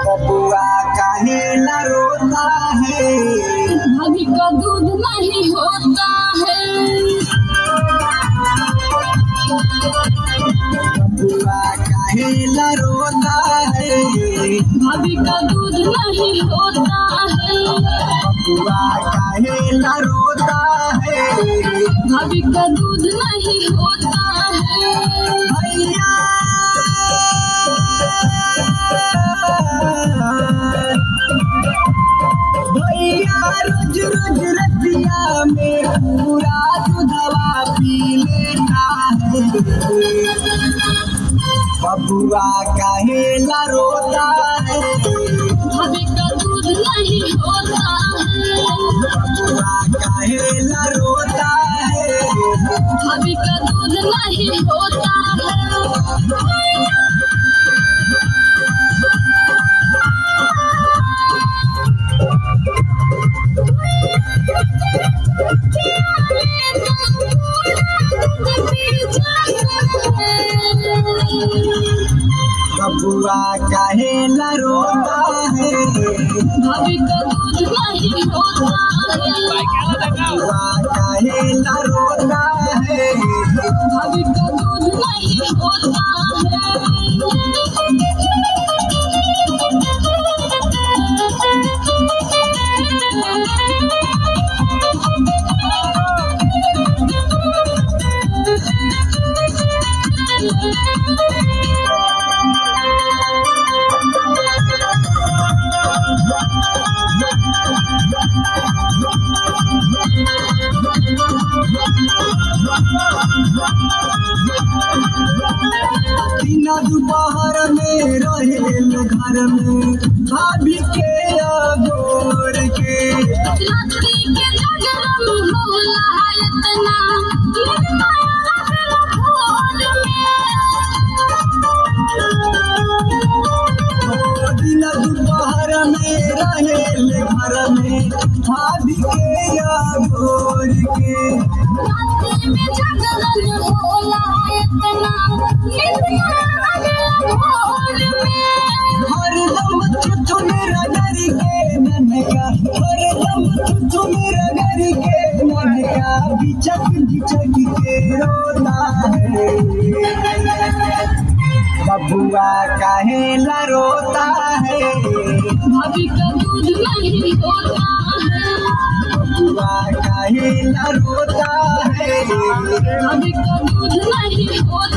बबुआ काहे न रोता है, भाभी का दूध नहीं होता है। बबुआ काहे न रोता है, भाभी का दूध नहीं होता है। बबुआ काहे न रोता है, भाभी का दूध नहीं होता है। भैया भैया रोज रोज रतिया में पूरा दूधवा पी लेता है। बबुआ काहे न रोता है, भाभी का दूध नहीं होता है। बबुआ काहे न रोता है, भाभी का दूध नहीं होता है। बबुआ काहे न रोता है, भाभी का दूध नहीं होता है। बबुआ काहे न रोता है, भाभी का दूध नहीं होता दिन दोपहर में रहेल घर में भाभी के अगोर के। रात्रि के जागरण होला इतना निर्मला भोर में। दिन दोपहर में रहेल घर में भाभी के अगोर के। रात्रि में जागरण होला इतना निर्मला भोर में। हरदम तुझ मेरा घर के मन का, हरदम तुझ मेरा घर के मन का बिचक बिचक के रोता है। बबुआ काहे न रोता है, भाभी का दूध नहीं होता है। बबुआ काहे न रोता है, भाभी का दूध नहीं होता